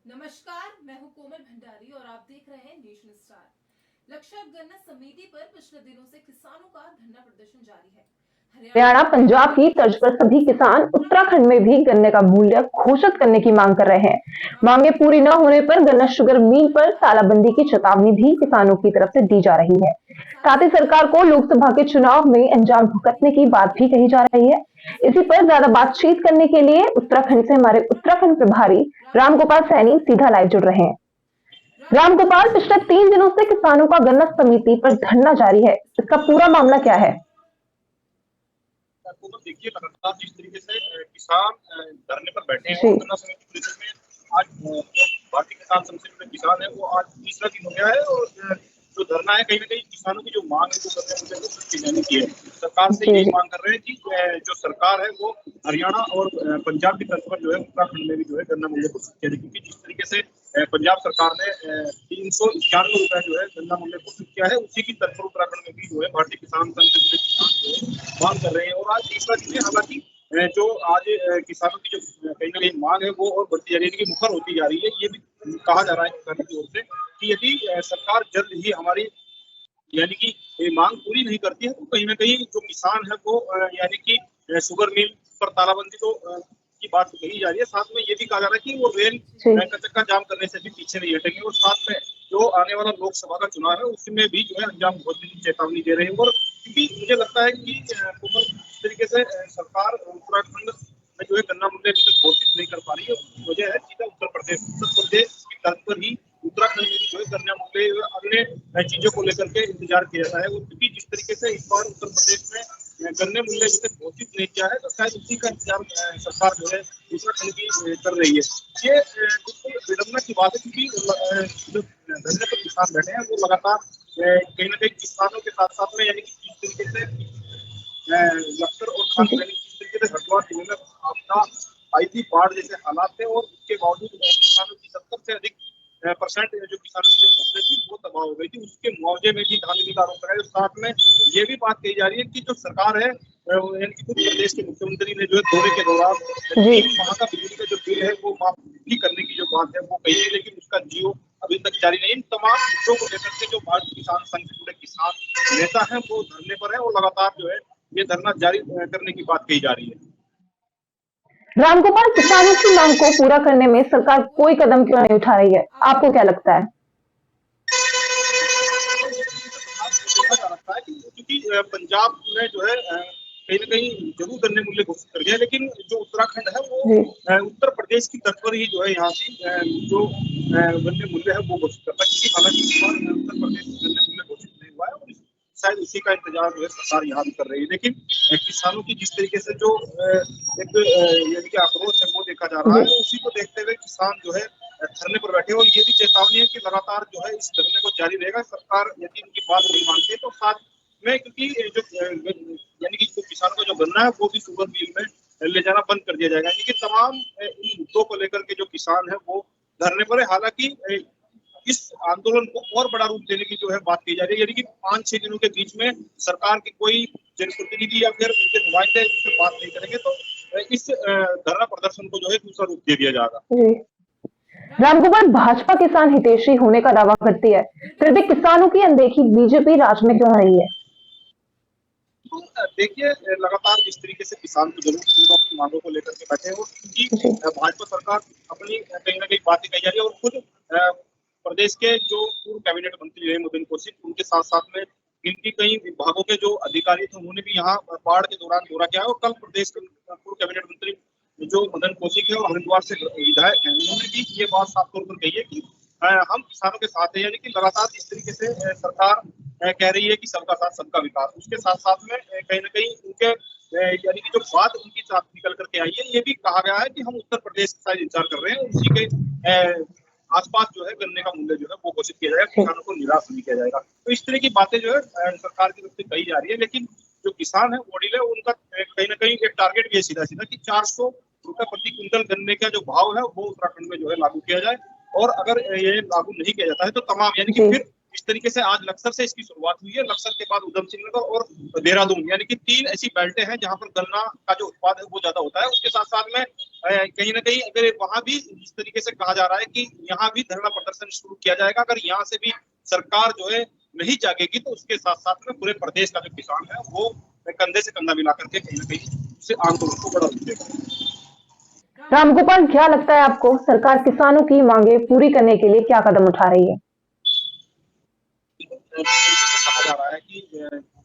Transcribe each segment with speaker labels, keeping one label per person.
Speaker 1: नमस्कार, मैं हूं कोमल भंडारी और आप देख रहे हैं नेशनल स्टार। लक्षद्वीप गन्ना समिति पर पिछले दिनों से किसानों का धरना प्रदर्शन जारी है।
Speaker 2: हरियाणा पंजाब की तर्ज पर सभी किसान उत्तराखंड में भी गन्ने का मूल्य घोषित करने की मांग कर रहे हैं। मांगे पूरी न होने पर गन्ना शुगर मिल पर तालाबंदी की चेतावनी भी किसानों की तरफ से दी जा रही है। साथ ही सरकार को लोकसभा के चुनाव में अंजाम भुगतने की बात भी कही जा रही है। इसी पर ज्यादा बातचीत करने के लिए उत्तराखंड से हमारे उत्तराखंड प्रभारी रामगोपाल सैनी सीधा लाइव जुड़ रहे हैं। रामगोपाल, पिछले 3 दिनों से किसानों का गन्ना समिति पर धरना जारी है, इसका पूरा मामला क्या है?
Speaker 3: तो देखिए लगातार जिस तरीके से किसान धरने पर बैठे हैं और गन्ना समिति परिषद में आज जो भारतीय किसान संघ से किसान है वो आज तीसरा दिन हो गया है और जो धरना है कहीं ना कहीं किसानों की जो मांग है वो करने मुझे घोषित की जाने की है। सरकार से यही मांग कर रहे हैं कि जो सरकार है वो हरियाणा और पंजाब की तर्ज पर जो है उत्तराखंड में भी जो है गन्ना मूल्य घोषित किया जाए, क्योंकि जिस तरीके से पंजाब सरकार ने 391 रुपए जो है गन्ना मूल्य घोषित किया है, उसी की तर्ज पर उत्तराखंड में भी जो है भारतीय किसान संघ से जुड़े किसान जो है मांग कर रहे हैं। और आज तीसरा दिन है, हालांकि जो आज किसानों की जो कहीं ना कहीं मांग है वो और बढ़ती जा रही है, इनकी मुखर होती जा रही है। ये भी कहा जा रहा है किसानों की ओर से कि यदि सरकार जल्द ही हमारी यानी कि मांग पूरी नहीं करती है तो कहीं ना कहीं जो किसान है वो यानी कि शुगर मिल पर तालाबंदी तो की बात कही जा रही है। साथ में ये भी कहा जा रहा है कि वो रेल का चक्का जाम करने से भी पीछे नहीं हटेंगे और साथ में जो आने वाला लोकसभा का चुनाव है उसमें भी जो है अंजाम भुगतने की चेतावनी दे रहे हैं। और क्योंकि मुझे लगता है कि जिस तरीके से सरकार उत्तराखंड में जो है गन्ना मूल्य अभी तक घोषित नहीं कर पा रही है, वजह है सीधा उत्तर प्रदेश की तर्ज पर ही उत्तराखंड में भी जो है गन्ना मूल्य अन्य चीजों को लेकर के इंतजार किया जाता है। क्योंकि जिस तरीके से इस बार उत्तर प्रदेश में गन्ने मूल्य अभी तक घोषित नहीं किया है तो शायद उसी का इंतजार सरकार जो है उत्तराखंड की कर रही है। ये बिल्कुल विडम्बना की बात है, क्योंकि जो धरने पर किसान बैठे हैं वो लगातार कहीं ना कहीं किसानों के साथ साथ में यानी कि जिस तरीके से लश्कर और खान सैनिक जिस तरीके से हरिद्वार जिले में आपदा आई थी, बाढ़ जैसे हालात थे और उसके बावजूद किसानों की 70 से अधिक परसेंट जो किसानों की जो फसलें थी वो तबाह हो गई थी, उसके मुआवजे में भी धांधली का आरोप लगाया। साथ में ये भी बात कही जा रही है कि जो सरकार है यानी कि खुद प्रदेश के मुख्यमंत्री ने जो है दौरे के दौरान 3 माह का बिजली का जो बिल है वो माफ भी करने की जो बात है वो कही है, लेकिन उसका जियो अभी तक जारी नहीं। इन तमाम मुद्दों को लेकर के जो भारतीय किसान संघ से जुड़े किसान नेता है वो धरने पर है और लगातार जो है ये धरना जारी करने की बात कही जा रही है।
Speaker 2: रामगोपाल, किसानों की मांग को पूरा करने में सरकार कोई कदम क्यों नहीं उठा रही है, आपको क्या लगता है?
Speaker 3: देखा जा सकता है कि क्योंकि पंजाब में जो है कहीं ना कहीं जरूर गन्ने मूल्य घोषित कर दिया है, लेकिन जो उत्तराखंड है वो उत्तर प्रदेश की तर्ज पर ही जो है यहाँ से जो गन्ने मूल्य है वो घोषित करता है, क्योंकि हालांकि इस बार उत्तर प्रदेश में गन्ने मूल्य घोषित नहीं हुआ है और शायद उसी का इंतजार जो है सरकार यहाँ भी कर रही है। लेकिन किसानों की जिस तरीके से जो एक यानी कि आक्रोश है वो देखा जा रहा है, उसी को देखते हुए किसान जो है धरने पर बैठे और ये भी चेतावनी है कि लगातार जो है इस धरने को जारी रहेगा। सरकार यदि उनकी बात नहीं मानती है तो साथ में, क्योंकि जो यानी कि जो किसानों का जो गन्ना है वो भी शुगर मिल में ले जाना बंद कर दिया जाएगा। क्योंकि तमाम इन मुद्दों को लेकर के जो किसान है वो धरने पर है। हालांकि इस आंदोलन को और बड़ा रूप देने की जो है बात की जा रही है, यानी कि 5-6 दिनों के बीच में सरकार की कोई जनप्रतिनिधि या फिर उनके नुमाइंदे इससे बात नहीं करेंगे तो इस धरना प्रदर्शन को जो है दूसरा रूप दे दिया जाएगा।
Speaker 2: रामगोपाल, भाजपा किसान हितैषी होने का दावा करती है, फिर भी किसानों की अनदेखी बीजेपी राज में क्यों रही है?
Speaker 3: तो देखिए लगातार जिस तरीके से किसान को जरूर अपनी मांगों को लेकर के बैठे हो, क्योंकि भाजपा सरकार अपनी कहीं ना कहीं बातें कही जा रही है और खुद प्रदेश के जो पूर्व कैबिनेट मंत्री रहे मदन कौशिक, उनके साथ साथ में इनकी कई विभागों के जो अधिकारी थे उन्होंने भी यहाँ बाढ़ के दौरान दौरा किया है। और कल प्रदेश के पूर्व कैबिनेट मंत्री जो मदन कौशिक है और हरिद्वार से विधायक है, उन्होंने भी ये बात साफ तौर पर कही है कि हम किसानों के साथ है। यानी कि लगातार जिस तरीके से सरकार कह रही है कि सबका साथ सबका विकास, उसके साथ साथ में कहीं ना कहीं उनके यानी कि जो बात उनकी साथ निकल करके आई है, ये भी कहा गया है कि हम उत्तर प्रदेश का इंतजार कर रहे हैं, उसी के आसपास जो है गन्ने का मूल्य जो है वो घोषित किया जाएगा, किसानों को निराश नहीं किया जाएगा। तो इस तरह की बातें जो है सरकार की तरफ से कही जा रही है, लेकिन जो किसान है वोडिल है उनका कहीं ना कहीं एक टारगेट भी है सीधा सीधा कि 400 रुपए प्रति क्विंटल गन्ने का जो भाव है वो उत्तराखंड में जो है लागू किया जाए। और अगर ये लागू नहीं किया जाता है तो तमाम यानी कि फिर इस तरीके से आज लक्सर से इसकी शुरुआत हुई है, लक्सर के बाद उधम सिंह नगर और देहरादून, यानी कि 3 ऐसी बेल्टें हैं जहां पर गन्ना का जो उत्पाद है वो ज्यादा होता है। उसके साथ साथ में कहीं ना कहीं अगर वहां भी इस तरीके से कहा जा रहा है कि यहाँ भी धरना प्रदर्शन शुरू किया जाएगा। अगर यहाँ से भी सरकार जो है नहीं जागेगी तो उसके साथ साथ में पूरे प्रदेश का जो किसान है वो कंधे से कंधा मिला करके कहीं ना कहीं उसे आंदोलन को बढ़ा देगा।
Speaker 2: रामगोपाल, क्या लगता है आपको, सरकार किसानों की मांगे पूरी करने के लिए क्या कदम उठा रही है?
Speaker 3: कहा जा रहा है कि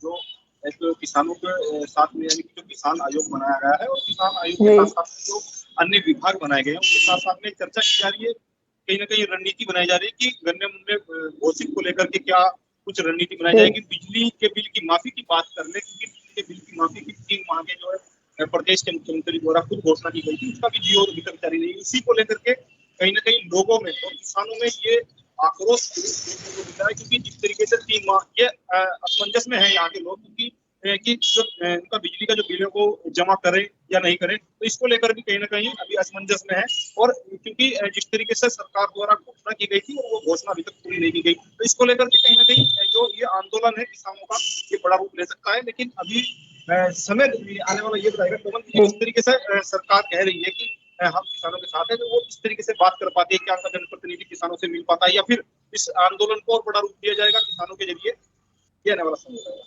Speaker 3: जो एक किसानों के साथ में, यानी कि जो किसान आयोग बनाया गया है और किसान आयोग के साथ साथ जो अन्य विभाग बनाए गए हैं उसके साथ साथ में चर्चा की जा रही है। कहीं ना कहीं रणनीति बनाई जा रही है कि गन्ने मूल्य घोषित को लेकर के क्या कुछ रणनीति बनाई जाएगी। बिजली के बिल की माफी की बात कर ले, क्योंकि बिजली के बिल की माफी की 3 मांगे जो है प्रदेश के मुख्यमंत्री द्वारा खुद घोषणा की गई थी, उसका भी जियो अभी तक जारी नहीं। इसी को लेकर के कहीं ना कहीं लोगों में और किसानों में ये आक्रोश मिल रहा है, क्योंकि जिस तरीके से 3 माह ये असमंजस में है यहाँ के लोग, क्योंकि कि जो उनका बिजली का जो बिल है वो जमा करें या नहीं करें, तो इसको लेकर भी कहीं ना कहीं अभी असमंजस में है। और क्योंकि जिस तरीके से सरकार द्वारा घोषणा की गई थी और वो घोषणा अभी तक पूरी नहीं की गई, तो इसको लेकर के कहीं ना कहीं जो ये आंदोलन है किसानों का ये बड़ा रूप ले सकता है। लेकिन अभी समय आने वाला ये बताएगा कमल, जिस तरीके से सरकार कह रही है कि हम किसानों के साथ है, तो वो इस तरीके से बात कर पाती है, क्या उनका जनप्रतिनिधि किसानों से मिल पाता है, या फिर इस आंदोलन को और बड़ा रूप दिया जाएगा किसानों के जरिए, ये आने वाला समय रहेगा।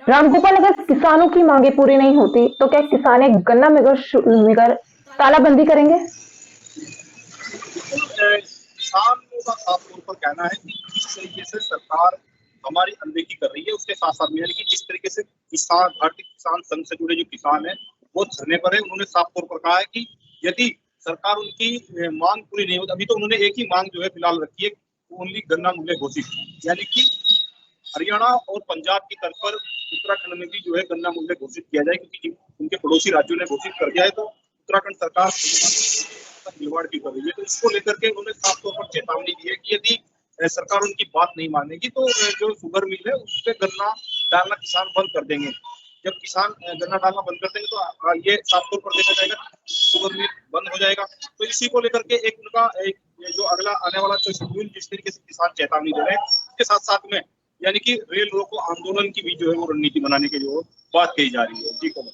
Speaker 2: रामगोपाल, अगर किसानों की मांगे पूरी नहीं होती तो क्या किसान एक गन्ना मिगर तालाबंदी करेंगे?
Speaker 3: किसानों का साफ तौर पर कहना है कि जिस तरीके से सरकार हमारी अनदेखी कर रही है उसके साथ साथ में, यानी कि जिस तरीके से किसान, भारतीय किसान संघ से जुड़े जो किसान है वो धरने पर है। उन्होंने साफ तौर पर कहा है कि यदि सरकार उनकी मांग पूरी नहीं होती, अभी तो उन्होंने एक ही मांग जो है फिलहाल रखी है, ओनली गन्ना मूल्य घोषित, यानी कि हरियाणा और पंजाब की तर्ज पर उत्तराखंड में भी जो है गन्ना मूल्य घोषित किया जाए, क्योंकि उनके पड़ोसी राज्यों ने घोषित कर दिया है, तो उत्तराखंड सरकार खिलवाड़ की कर रही है। तो इसको लेकर के उन्होंने साफ तौर पर चेतावनी दी है कि यदि सरकार उनकी बात नहीं मानेगी तो जो शुगर मिल है उस पर गन्ना डालना किसान बंद कर देंगे। जब किसान गन्ना डालना बंद कर देंगे तो ये साफ तौर पर देखा जाएगा शुगर मिल बंद हो जाएगा। तो इसी को लेकर के एक उनका एक जो अगला आने वाला जो शेड्यूल जिस तरीके से किसान चेतावनी दे रहे हैं, उसके साथ साथ में यानी कि रेल रोको आंदोलन की भी जो है वो रणनीति बनाने की जो बात कही जा रही है। जी कमल।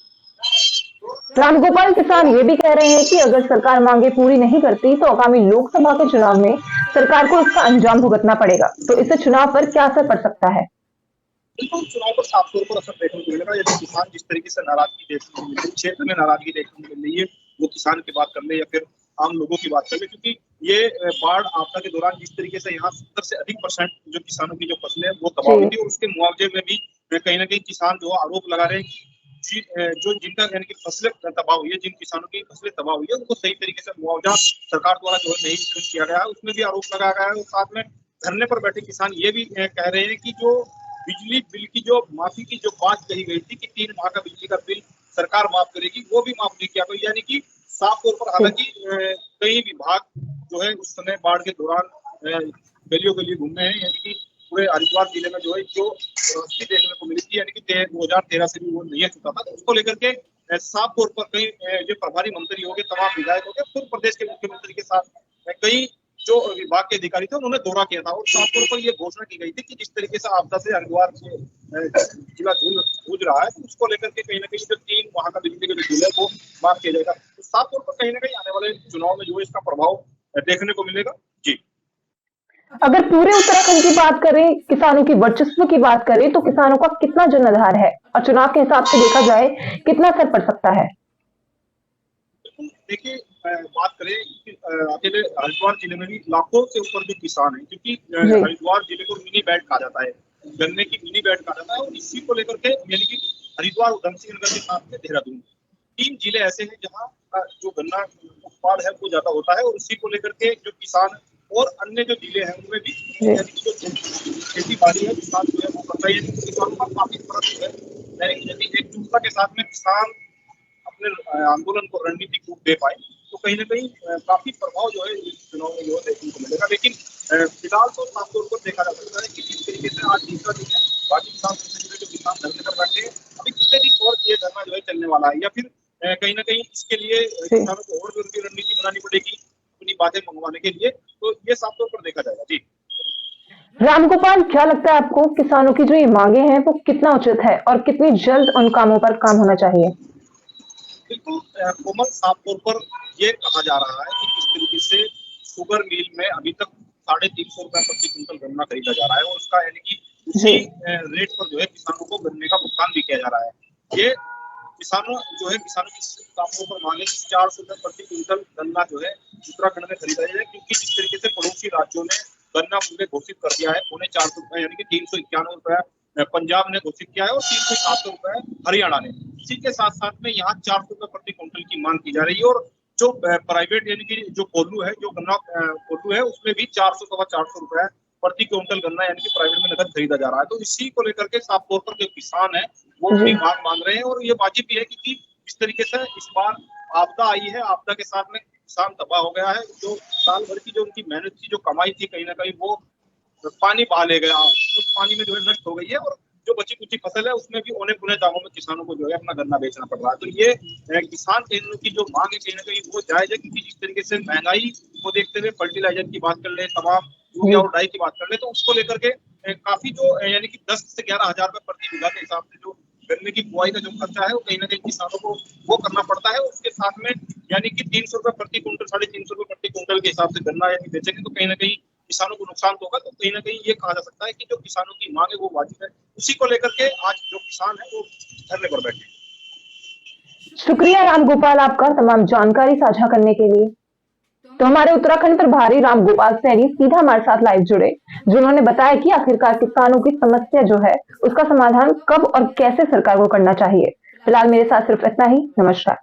Speaker 2: रामगोपाल, किसान ये भी कह रहे हैं कि अगर सरकार मांगे पूरी नहीं करती तो आगामी लोकसभा के चुनाव में सरकार को इसका अंजाम भुगतना पड़ेगा, तो इससे चुनाव पर क्या असर पड़ सकता है?
Speaker 3: बिल्कुल, चुनाव पर साफ तौर पर असर देखने को मिलेगा। यदि किसान जिस तरीके से नाराजगी देखने को मिल रही है, क्षेत्र में नाराजगी देखने को मिल रही है, वो किसान की बात कर ले या फिर आम लोगों की बात कर ले, क्योंकि ये बाढ़ आपदा के दौरान जिस तरीके से यहाँ 70 से अधिक % जो किसानों की जो फसलें वो तबाह हुई थी, और उसके मुआवजे में भी कहीं ना कहीं किसान जो आरोप लगा रहे हैं कि जो जिनका यानी कि फसलें तबाह हुई है, जिन किसानों की फसलें तबाह हुई है उनको सही तरीके से मुआवजा सरकार द्वारा जो है नहीं वितरित किया गया है, उसमें भी आरोप लगाया गया है। और साथ में धरने पर बैठे किसान ये भी कह रहे हैं कि जो बिजली बिल की जो माफी की जो बात कही गई थी कि 3 माह का बिजली का बिल सरकार माफ करेगी, वो भी माफ नहीं किया गया। यानी कि साफ तौर पर, हालांकि कई विभाग जो है उस समय बाढ़ के दौरान गलियों गली घूमे हैं, यानी कि पूरे हरिद्वार जिले में जो है जो स्थिति देखने को मिली थी, यानी कि 2013 से भी वो नहीं चुका था, तो उसको लेकर के साफ तौर पर कई जो प्रभारी मंत्री हो गए, तमाम विधायक हो गए, खुद प्रदेश के मुख्यमंत्री के साथ कई जो विभाग के अधिकारी थे उन्होंने दौरा किया था, और साफ तौर पर यह घोषणा की गई थी कि जिस तरीके से आपदा से हरिद्वार जिला जूझ रहा है, तो उसको लेकर के कहीं ना कहीं जो 3 वहां का बिजली का जो बिल है वो माफ किया जाएगा। तो साफ तौर पर कहीं ना कहीं आने वाले चुनाव में जो है इसका प्रभाव देखने को मिलेगा। जी,
Speaker 2: अगर पूरे उत्तराखंड की बात करें, किसानों की वर्चस्व की बात करें, तो किसानों का कितना जनाधार है और चुनाव के हिसाब से देखा जाए कितना असर पड़ सकता है?
Speaker 3: देखिए, बात करें कि अकेले हरिद्वार जिले में भी लाखों से ऊपर जो किसान हैं, क्योंकि हरिद्वार जिले को मिनी बेल्ट कहा जाता है, गन्ने की मिनी बेल्ट कहा जाता है, और इसी को लेकर के यानी कि हरिद्वार, उधम सिंह नगर के साथ में देहरादून, 3 जिले ऐसे हैं जहाँ जो गन्ना उत्पाद है वो ज्यादा होता है, और इसी को लेकर के जो किसान और अन्य जो जिले हैं उनमें भी जो खेती बाड़ी है किसान जो है वो करता है, किसानों का काफी फर्क है। यानी कि यदि एकजुटता के साथ में किसान अपने आंदोलन को रणनीतिक रूप दे पाए तो कहीं ना कहीं काफी प्रभाव जो है इस चुनाव में जो देखने को मिलेगा। लेकिन फिलहाल तो साफ तौर पर देखा जा सकता है कि किस तरीके से आज तीसरा दिन है, बाकी किसान जो किसान धरने पर बैठे हैं, अभी कितने दिन और ये धरना जो है चलने वाला है, या फिर कहीं ना कहीं इसके लिए किसानों को और जरूरी रणनीति बनानी पड़ेगी अपनी बातें मंगवाने के लिए, तो ये साफ तौर पर देखा जाएगा। जी,
Speaker 2: रामगोपाल, क्या लगता है आपको किसानों की जो ये मांगे हैं वो कितना उचित है और कितनी जल्द उन कामों पर काम होना चाहिए?
Speaker 3: बिल्कुल कोमल, साफ तौर पर ये कहा जा रहा है कि किस तरीके से शुगर मिल में अभी तक 350 रुपए प्रति क्विंटल गन्ना खरीदा जा रहा है और उसका यानी कि उसी रेट पर जो है किसानों को गन्ने का भुगतान भी किया जा रहा है। ये किसानों की साफ तौर पर मांगे 400 रुपए प्रति क्विंटल गन्ना जो है उत्तराखंड में खरीदा जाए, क्योंकि जिस तरीके से पड़ोसी राज्यों ने गन्ना मूल्य घोषित कर दिया है 450 रुपए यानी कि 391 रुपए पंजाब ने घोषित किया है और 307 रुपए हरियाणा ने। इसी के साथ साथ में यहाँ 400 रुपए प्रति क्विंटल की मांग की जा रही है और जो प्राइवेट यानी कि जो कोल्लू है, जो गन्ना कोल्लू है, उसमें भी 400 रुपए प्रति क्विंटल गन्ना यानी कि प्राइवेट में नगद खरीदा जा रहा है। तो इसी को लेकर के साफ तौर पर जो किसान है वो अपनी मांग मांग रहे हैं और ये वाजिब भी है, क्योंकि इस तरीके से इस बार आपदा आई है, आपदा के साथ में किसान तबाह हो गया है। जो साल भर की जो उनकी मेहनत की जो कमाई थी कहीं ना कहीं वो पानी बहा ले गया, उस पानी में जो है नष्ट हो गई है और जो बची कुची फसल है उसमें भी औने पुने दामों में किसानों को जो है अपना गन्ना बेचना पड़ रहा है। तो ये किसान केंद्रों की जो मांग है कहीं ना कहीं वो जायज है, क्योंकि जिस तरीके से महंगाई को देखते हुए फर्टिलाइजर की बात कर ले, तमाम यूरिया और डाई की बात कर ले, तो उसको लेकर के काफी जो यानी कि 10 से 11 हजार रुपए प्रति बीघा के हिसाब से जो गन्ने की बुआई का जो खर्चा है वो कहीं ना कहीं किसानों को वो करना पड़ता है। उसके साथ में यानी कि 300 रुपए प्रति क्विंटल, 350 रुपए प्रति क्विंटल के हिसाब से गन्ना यदि बेचेंगे तो कहीं ना कहीं किसानों को नुकसान तो होगा। तो कहीं ना कहीं ये कहा जा सकता है कि जो किसानों की मांग है वो वाजिब है। उसी को लेकर के आज जो किसान है वो धरने पर बैठे।
Speaker 2: शुक्रिया रामगोपाल आपका तमाम जानकारी साझा करने के लिए। तो हमारे उत्तराखंड प्रभारी रामगोपाल सैनी सीधा हमारे साथ लाइव जुड़े, जिन्होंने बताया कि आखिरकार किसानों की समस्या जो है उसका समाधान कब और कैसे सरकार को करना चाहिए। फिलहाल मेरे साथ सिर्फ इतना ही। नमस्कार।